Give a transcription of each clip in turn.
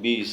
20।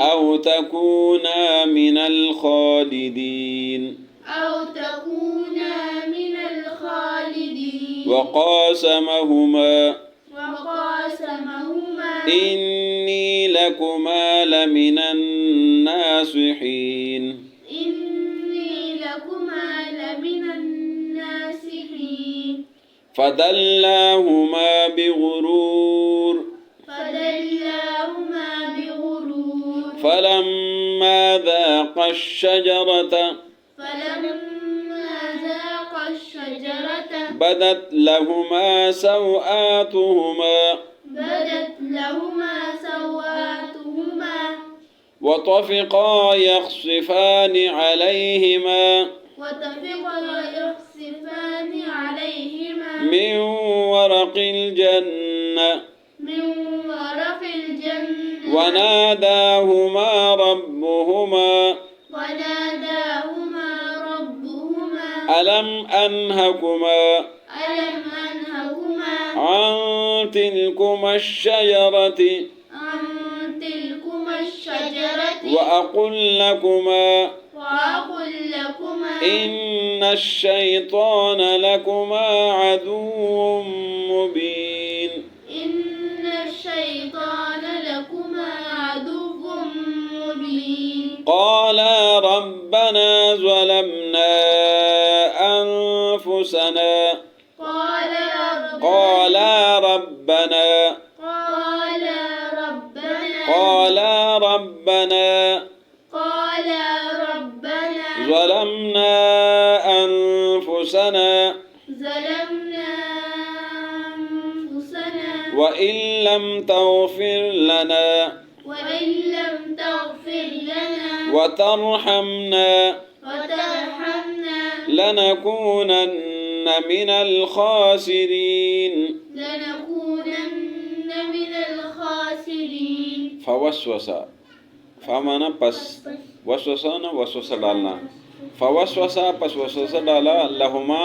أو تكونا من الخالدين وقاسمهما إني لكما لمن الناصحين فدلاهما بغرور فلما ذاقا الشجرة بدت لهما سوآتهما وطفقا يخصفان عليهما من ورق الجنة وناداهما ربهما ألم أنهكما عن تلكما الشجرة وأقل لكما إن الشيطان لكما عدو مبين قالا ربنا ظلمنا أنفسنا قالا ربنا ظلمنا أنفسنا وإن لم تغفر لنا وترحمنا لنكونن من الخاسرين فوسوس فمانا پس وسوسانا وسوسا ڈالنا فوسوسا پس وسوسا ڈالا لہما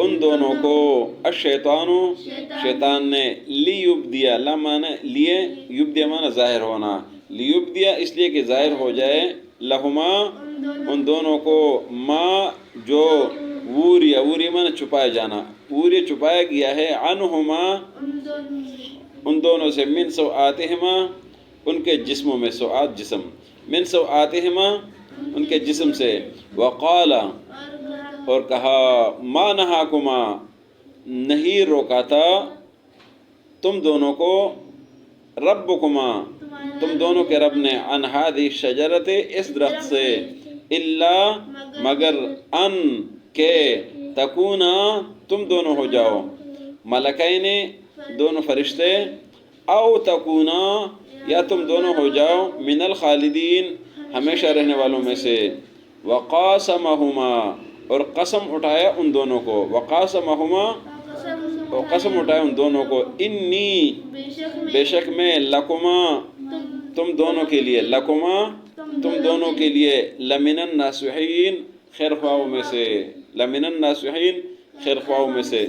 ان دونوں کو الشیطانو شیطان نے لیبدیا لمانا لیے یبدیا مانا ظاہر ہونا لیبدیا اس لیے کہ ظاہر ہو جائے لہما ان دونوں کو ما جو ووریا ووری مانا چھپایا جانا ووری چھپایا گیا ہے عنہما ان دونوں سے من سوآتہما ان کے جسموں میں سوآت جسم من سوآتہما ان کے جسم سے وقالا اور کہا ما نہاکما نہیں روکا تھا تم دونوں کو ربکما تم دونوں کے رب نے عن هذه الشجرت اس درخت سے الا مگر ان کے تکونا تم دونوں ہو جاؤ ملکین دونوں فرشتے او تکونا یا تم دونوں ہو جاؤ من الخالدین ہمیشہ رہنے والوں میں سے وقاسمہما اور قسم اٹھایا ان دونوں کو وقاسمہما اور قسم اٹھایا ان دونوں کو انی بے شک میں لکما تم دونوں کے لیے لکما تم دونوں کے لیے لمن الناصحین خیر خواہوں میں سے لمن الناصحین خیر خواہوں میں سے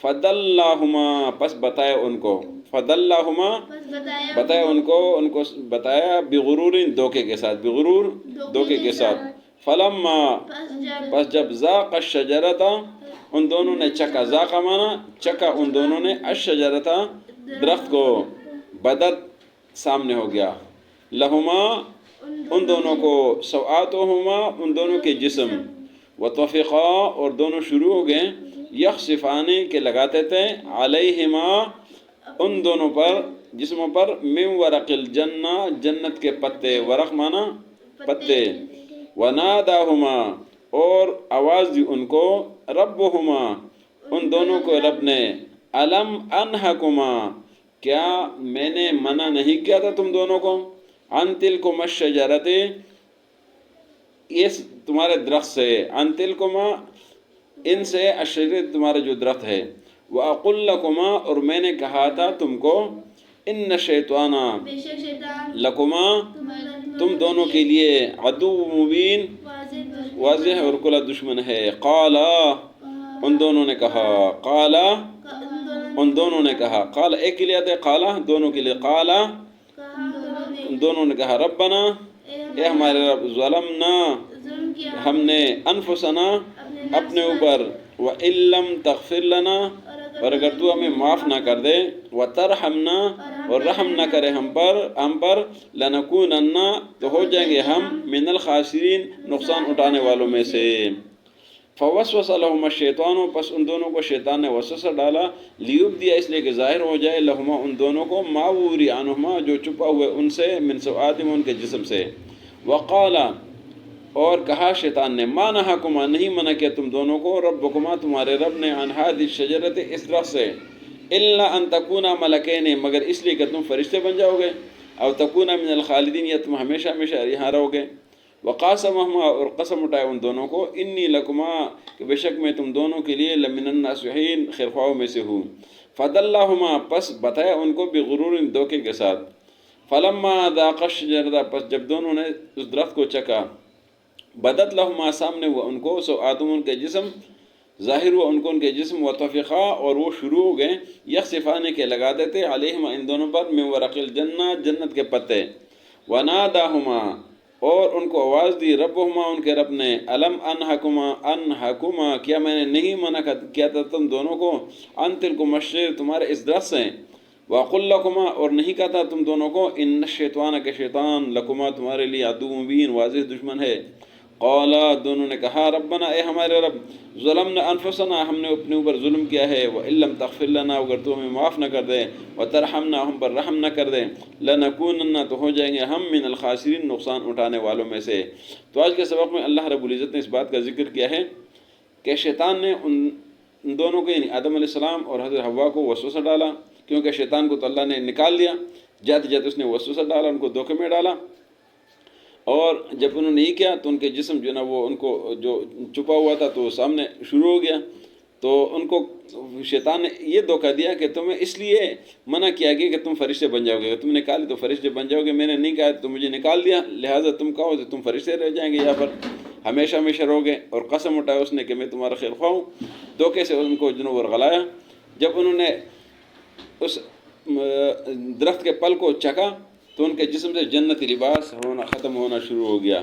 فدلہما پس بتایا ان کو، فدلہما بتایا ان کو بتایا بغرور دھوکے کے ساتھ، بغرور دھوکے کے ساتھ، فلما پس جب ذاق الشجرۃ ان دونوں نے چکا، ذاق مانا چکا ان دونوں نے، الشجرۃ درخت کو، بدت سامنے ہو گیا، لہما ان دونوں کو، سوآتہما ان دونوں کے جسم، وطفقا اور دونوں شروع ہو گئے، یخصفان کے لگاتے تھے، علیہما ان دونوں پر جسموں پر، من ورق الجنہ جنت کے پتے، ورق مانا پتے، وناداہما اور آواز دی ان کو، ربہما ان دونوں کو رب نے، الم انہکما کیا میں نے منع نہیں کیا تھا تم دونوں کو، عن تلکما الشجرۃ اس تمہارے درخت سے، عن تلکما ان سے، الشجرۃ تمہارا جو درخت ہے، وَأَقُلْ لَكُمَا اور میں نے کہا تھا تم کو، ان شیطان لکما تم دونوں کے لیے، عدو مبین واضح اور کھلا دشمن ہے، قالا ان دونوں نے کہا، قالا ان دونوں نے کہا، قالا ایک کے لیے آتا ہے، قالا دونوں کے لیے، قالا دونوں نے کہا، ربنا اے ہمارے رب، ظلمنا ہم نے، انفسنا اپنے اوپر، وَإِن لَّمْ تَغْفِرْ لَنَا اور اگر تو ہمیں معاف نہ کر دے، وَتَرْحَمْنَا اور رحم نہ کرے ہم پر، لَنَكُونَنَّ تو ہو جائیں گے ہم، من الخاسرین نقصان اٹھانے والوں میں سے، فوسوس لہما الشیطان پس ان دونوں کو شیطان نے وسوسہ ڈالا، لیبدی اس لیے کہ ظاہر ہو جائے، لہما ان دونوں کو، ما وری عنہما جو چھپا ہوئے ان سے، من سوآتہما ان کے جسم سے، وقالا اور کہا شیطان نے، ما نہاکما نہیں منع کیا تم دونوں کو، ربکما تمہارے رب نے، عن ہذہ الشجرۃ اس درخت سے، الا ان تکونا ملکین مگر اس لیے کہ تم فرشتے بن جاؤ گے، او تکونا من الخالدین یا تم ہمیشہ ہمیشہ یہاں رہو گے، وقاسمہما اور قسم اٹھائے ان دونوں کو، انی لکما کہ بے شک میں تم دونوں کے لیے، لمن الناصحین خیرخواہوں میں سے ہوں، فدلہما پس بتایا ان کو، بغرور دھوکے کے ساتھ، فلما ذاقا الشجرۃ پس جب دونوں نے اس درخت کو چکا، بدت لہما سامنے ہوا ان کو، سوآتہما ان کے جسم، ظاہر ہوا ان کو ان کے جسم، وطفقا اور وہ شروع ہو گئے، یخصفان کے لگا دیتے، علیہما ان دونوں پر، من ورق الجنہ جنت کے پتے، وناداہما اور ان کو آواز دی، ربہما ان کے رب نے، الم انہکما کیا میں نے نہیں منع کیا تھا تم دونوں کو، عن تلکما الشجرۃ تمہارے اس درخت سے، وَأَقُلْ لَكُمَا اور نہیں کہا تھا تم دونوں کو، ان الشیطان کہ شیطان، لکما تمہارے لیے، عدو مبین واضح دشمن ہے، قالا دونوں نے کہا، ربنا اے ہمارے رب، ظلمنا انفسنا ہم نے اپنے اوپر ظلم کیا ہے، وَإِن لَّمْ تَغْفِرْ لَنَا اگر تو ہمیں معاف نہ کر دے، وَتَرْحَمْنَا ہم پر رحم نہ کر دے، لَنَكُونَنَّ تو ہو جائیں گے ہم، من الخاسرین نقصان اٹھانے والوں میں سے۔ تو آج کے سبق میں اللہ رب العزت نے اس بات کا ذکر کیا ہے کہ شیطان نے ان دونوں کو یعنی آدم علیہ السلام اور حضرت حوا کو وسوسہ ڈالا، کیونکہ شیطان کو تو اللہ نے نکال دیا، جاتے جاتے اس نے وسوسہ ڈالا، ان کو دھوکے میں ڈالا، اور جب انہوں نے یہ کیا تو ان کے جسم جو نا وہ ان کو جو چھپا ہوا تھا تو سامنے شروع ہو گیا، تو ان کو شیطان نے یہ دھوکہ دیا کہ تمہیں اس لیے منع کیا گیا کہ تم فرشتے بن جاؤ گے، تم نے کہا تو فرشتے بن جاؤ گے، میں نے نہیں کہا تو مجھے نکال دیا، لہٰذا تم کہو تو تم فرشتے رہ جائیں گے، یہاں پر ہمیشہ ہمیشہ رہو گے، اور قسم اٹھایا اس نے کہ میں تمہارا خیر خواہ ہوں، دھوکے سے ان کو جنوں ورغلایا۔ جب انہوں نے اس درخت کے پل کو چکھا تو ان کے جسم سے جنتی لباس ختم ہونا شروع ہو گیا،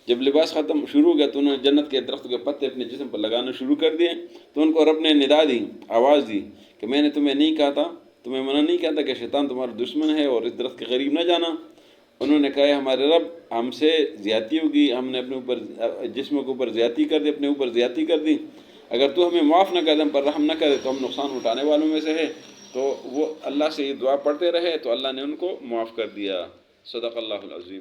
جب لباس ختم شروع ہو گیا تو انہوں نے جنت کے درخت کے پتے اپنے جسم پر لگانا شروع کر دیے، تو ان کو رب نے ندا دی، آواز دی کہ میں نے تمہیں نہیں کہا تھا، تمہیں منع نہیں کیا تھا کہ شیطان تمہارا دشمن ہے اور اس درخت کے قریب نہ جانا۔ انہوں نے کہا ہمارے رب ہم سے زیادتی ہوگی، ہم نے اپنے اوپر جسم کے اوپر زیادتی کر دی، اپنے اوپر زیادتی کر دی، اگر تو ہمیں معاف نہ کر دے، ہم پر رحم نہ کرے تو ہم نقصان اٹھانے والوں میں سے ہے۔ تو وہ اللہ سے یہ دعا پڑھتے رہے تو اللہ نے ان کو معاف کر دیا۔ صدق اللہ العظیم۔